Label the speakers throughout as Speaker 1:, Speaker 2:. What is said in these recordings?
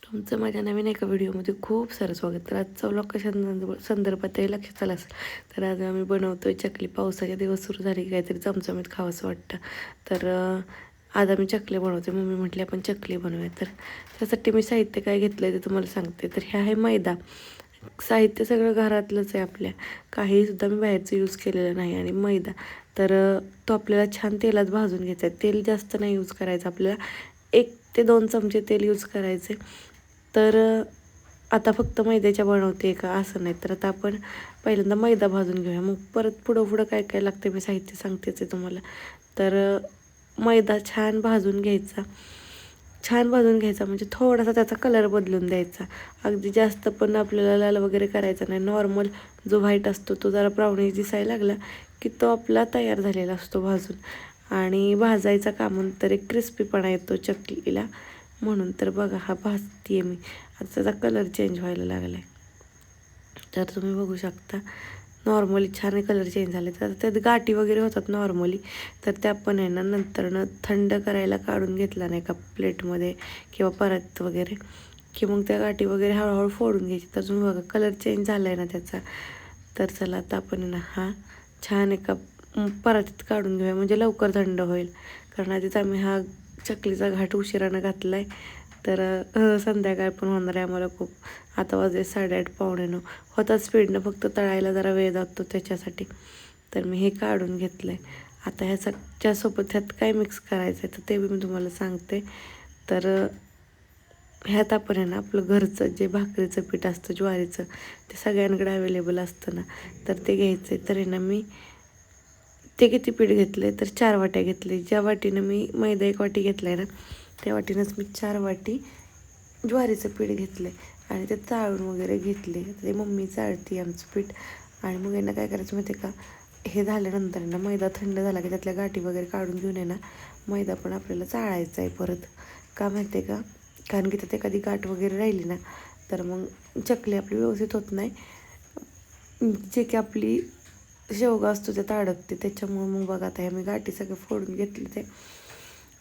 Speaker 1: तुमचं माझ्या नवीन एका व्हिडिओमध्ये खूप सारं स्वागत. तर आजचा व्लॉग कशा संदर्भातही लक्षात आलं असेल. तर आज आम्ही बनवतोय चकली. पावसाचे दिवस सुरू झाले की काहीतरी चमचमीत खावंसं वाटतं. तर आज आम्ही चकली बनवते. मम्मी म्हटली आपण चकली बनवूया. तर त्यासाठी मी साहित्य काय घेतलं ते तुम्हाला सांगते. तर हे आहे मैदा. साहित्य सगळं घरातलंच आहे आपल्या. काहीसुद्धा मी बाहेरचं यूज केलेलं नाही. आणि मैदा तर तो आपल्याला छान तेलात भाजून घ्यायचा आहे. तेल जास्त नाही यूज करायचं आपल्याला. 1 ते 2 चमचे तेल यूज करायचे. तर आता फक्त मैद्याच्या बनवते का असं नाही. तर आता आपण पहिल्यांदा मैदा भाजून घेऊया. मग परत पुढं काय काय लागते मी साहित्य सांगतेच आहे तुम्हाला. तर मैदा छान भाजून घ्यायचा. छान भाजून घ्यायचा म्हणजे थोडासा त्याचा कलर बदलून द्यायचा. अगदी जास्त पण आपल्याला लाल वगैरे करायचा नाही. नॉर्मल जो व्हाईट असतो तो जरा ब्राउनिश दिसायला लागला की तो आपला तयार झालेला असतो भाजून. आणि भाजायचा का म्हणून तर एक क्रिस्पीपणा येतो चकलीला म्हणून. तर बघा हा भाजते मी. आता त्याचा कलर चेंज व्हायला लागला आहे. तर तुम्ही बघू शकता नॉर्मली छान कलर चेंज झाले. तर त्यात गाठी वगैरे होतात नॉर्मली. तर त्या पण आहे ना नंतरनं थंड करायला काढून घेतला नाही का प्लेटमध्ये किंवा परात वगैरे की मग त्या गाठी वगैरे हळूहळू फोडून घ्यायची. तर तुम्ही बघा कलर चेंज झाला आहे ना त्याचा. तर चला आता आपण आहे ना हा छान एका परातीत काढून घेऊया म्हणजे लवकर थंड होईल. कारण आधीच आम्ही हा चकलीचा घाट उशिरानं घातला आहे. तर संध्याकाळ पण होणार आहे आम्हाला खूप. आता वाजले 8:30 पावणे 9. होतात स्पीडनं फक्त तळायला जरा वेळ जातो त्याच्यासाठी. तर मी हे काढून घेतलं आहे. आता ह्याच्यासोबत ह्यात काय मिक्स करायचं आहे तर ते मी तुम्हाला सांगते. तर ह्यात आपण आहे ना आपलं घरचं जे भाकरीचं पीठ असतं ज्वारीचं ते सगळ्यांकडे अवेलेबल असतं ना. तर ते घ्यायचं आहे. तर आहे ना मी ते किती पीठ घेतले तर 4 वाट्या घेतले. ज्या वाटीनं मी मैदा 1 वाटी घेतला आहे ना त्या वाटीनंच मी 4 वाटी ज्वारीचं पीठ घेतलं आहे. आणि ते चाळून वगैरे घेतले. ते मम्मी चाळते आमचं पीठ. आणि मग यांना काय करायचं माहिती आहे का, हे झाल्यानंतर ना मैदा थंड झाला की त्यातल्या गाठी वगैरे काढून घेऊन आहे ना मैदा पण आपल्याला चाळायचा आहे परत. का माहिती आहे का, कारण की त्यात एखादी गाठ वगैरे राहिली ना तर मग चकली आपली व्यवस्थित होत नाही. जे की आपली शेवगा असतो त्यात अडकते. त्याच्यामुळं मग बघा आता ह्या मी गाठी सगळे फोडून घेतले ते.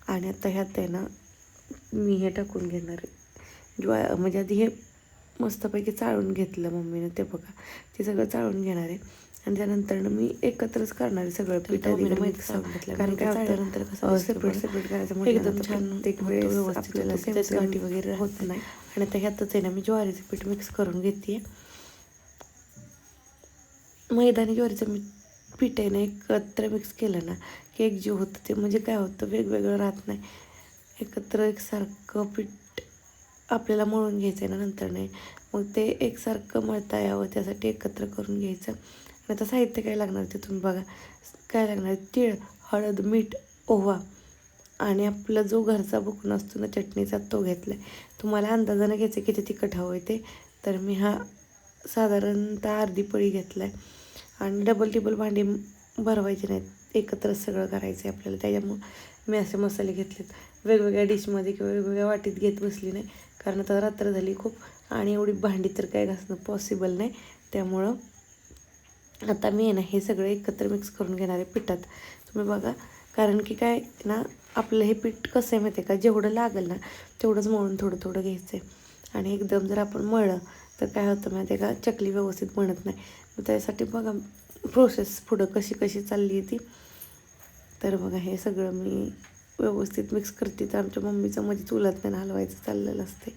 Speaker 1: आणि आता ह्यात आहे ना मी हे टाकून घेणार आहे म्हणजे आधी हे मस्तपैकी चाळून घेतलं मम्मीनं. ते बघा ते सगळं चाळून घेणार आहे. आणि त्यानंतरनं मी एकत्रच करणार आहे सगळं पीठ आधी मिक्स घेतलं. कारण काय चाळल्यानंतर कसं सेपरेट करायचं म्हटलं एकदम छान प्रत्येक वेळेस आपल्याला सेम गाठी वगैरे होत नाही. आणि आता ह्यातच आहे ना मी ज्वारीचं पीठ मिक्स करून घेते. मैदा आणि ज्वारीचं पीठ आहे ना एकत्र मिक्स केलं ना की एकजीव होतं. ते म्हणजे काय होतं वेगवेगळं राहत नाही. एकत्र एकसारखं पीठ आपल्याला मळून घ्यायचं आहे ना नंतर नाही. मग ते एकसारखं मळता यावं त्यासाठी एकत्र करून घ्यायचं. आणि आता साहित्य काय लागणार ते तुम्ही बघा. काय लागणार तीळ, हळद, मीठ, ओवा आणि आपला जो घरचा बुकना असतो ना चटणीचा तो घेतला आहे. तुम्हाला अंदाजानं घ्यायचं किती तिखट हवं आहे ते. तर मी हा साधारणतः अर्धी पळी घेतला आहे. आणि डबल टिबल भांडी भरवायची नाहीत. एकत्रच सगळं करायचं आहे आपल्याला. त्याच्यामुळं मी असे मसाले घेतलेत. वेगवेगळ्या डिशमध्ये किंवा वेगवेगळ्या वाटीत घेत बसली नाही. कारण आता रात्र झाली खूप आणि एवढी भांडी तर काय घासणं पॉसिबल नाही. त्यामुळं आता मी आहे ना हे सगळं एकत्र मिक्स करून घेणार आहे पिठात. तुम्ही बघा कारण की काय ना आपलं हे पीठ कसं आहे माहिती आहे का, जेवढं लागेल ना तेवढंच मळून थोडं थोडं घ्यायचं आहे. आणि एकदम जर आपण मळलं तर काय होतं माहिती आहे का, चकली व्यवस्थित बनत नाही. मग त्यासाठी बघा प्रोसेस पुढं कशी कशी चालली आहे ती. तर बघा हे सगळं मी व्यवस्थित मिक्स करते. तर आमच्या मम्मीचं मध्ये चुलात नाही हलवायचं चाललेलं असते.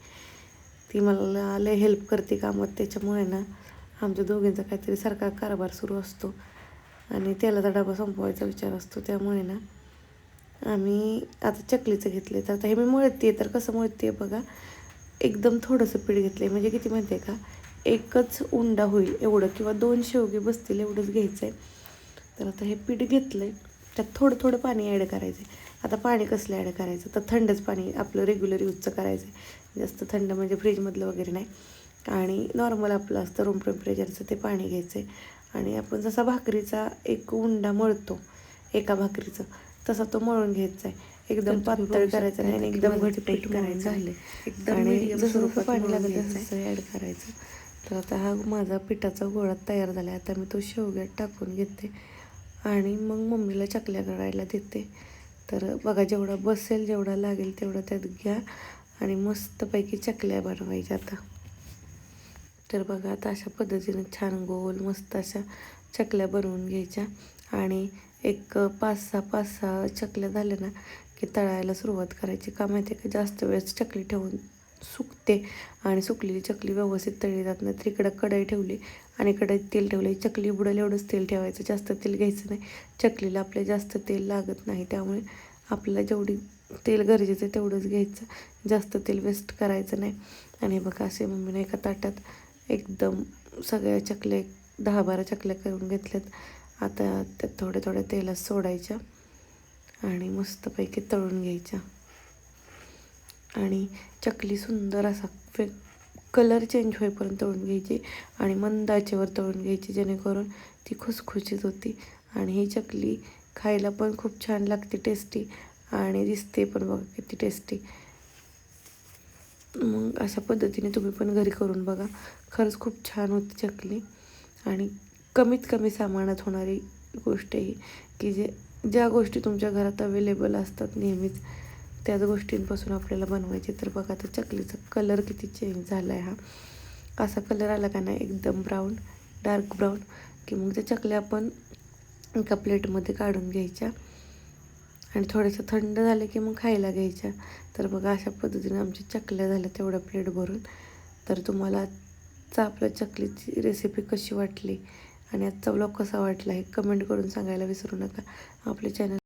Speaker 1: ती मला लय हेल्प करते कामात. त्याच्यामुळे ना आमच्या दोघींचा काहीतरी सारखा कारभार सुरू असतो. आणि त्याला डबा संपवायचा विचार असतो. त्यामुळे ना आम्ही आता चकलीचं घेतलं आहे. तर आता हे मी मळते तर कसं मळते बघा. एकदम थोडंसं पीठ घेतलं आहे म्हणजे किती माहिती आहे का, एकच उंडा होईल एवढं किंवा 2 शेवगे बसतील एवढंच घ्यायचं आहे. तर आता हे पीठ घेतलं आहे त्यात थोडं थोडं पाणी ॲड करायचं आहे. आता पाणी कसलं ॲड करायचं तर थंडच पाणी आपलं रेग्युलर यूजचं करायचं आहे. जास्त थंड म्हणजे फ्रीजमधलं वगैरे नाही. आणि नॉर्मल आपलं असतं रूम टेम्परेचरचं ते पाणी घ्यायचं आहे. आणि आपण जसा भाकरीचा एक उंडा मळतो एका भाकरीचं तसा तो मळून घ्यायचा आहे. एकदम पातळ करायचं नाही आणि एकदम घट्ट करायचं झाले. आणि जसं पाणी लागतं तसं ॲड करायचं. तर आता हा माझा पिठाचा गोळा तयार झाला आहे. आता मी तो शेवग्यात टाकून घेते आणि मग मम्मीला चकल्या करायला देते. तर बघा जेवढा बसेल जेवढा लागेल तेवढा त्यात घ्या. आणि मस्तपैकी चकल्या बनवायच्या आता. तर बघा आता अशा पद्धतीने छान गोल मस्त अशा चकल्या बनवून घ्यायच्या आणि एक 5-6 चकल्या झाल्या ना की तळायला सुरुवात करायची. का माहिती आहे का, जास्त वेळेस चकली ठेवून सुकते आणि सुकलेली चकली व्यवस्थित तळली जात नाही. तर इकडं कढई ठेवली आणि कढईत तेल ठेवले. चकली बुडेल एवढंच तेल ठेवायचं, जास्त तेल घ्यायचं नाही. चकलीला आपल्या जास्त तेल लागत नाही, त्यामुळे आपल्याला जेवढी तेल गरजेचं आहे तेवढंच घ्यायचं, जास्त तेल वेस्ट करायचं नाही. आणि बघा असे मम्मीने एका ताटात एकदम सगळ्या चकल्या 10-12 चकल्या करून घेतल्यात. आता त्यात थोड्या थोड्या तेलात सोडायच्या आणि मस्तपैकी तळून घ्यायच्या. आणि चकली सुंदर असा कलर चेंज होईपर्यंत तळून घ्यायची आणि मंद आचेवर तळून घ्यायची, जेणेकरून ती खुसखुशीत होती. आणि ही चकली खायला पण खूप छान लागते, टेस्टी, आणि दिसते पण बघा किती टेस्टी. मग अशा पद्धतीने तुम्ही पण घरी करून बघा, खरंच खूप छान होती चकली. आणि कमीत कमी सामानात होणारी गोष्ट ही, की ज्या गोष्टी तुमच्या घरात अवेलेबल असतात नेहमीच, त्याच गोष्टींपासून आपल्याला बनवायचे. तर बघा आता चकलीचा कलर किती चेंज झाला आहे. हा असा कलर आला का नाही एकदम ब्राऊन, डार्क ब्राऊन, की मग त्या चकल्या आपण एका प्लेटमध्ये काढून घ्यायच्या आणि थोड्याशा थंड झाले की मग खायला घ्यायच्या. तर बघा अशा पद्धतीने आमच्या चकल्या झाल्या तेवढ्या प्लेट भरून. तर तुम्हाला आजचा आपल्या चकलीची रेसिपी कशी वाटली आणि आजचा व्लॉग कसा वाटला हे कमेंट करून सांगायला विसरू नका. आपले चॅनल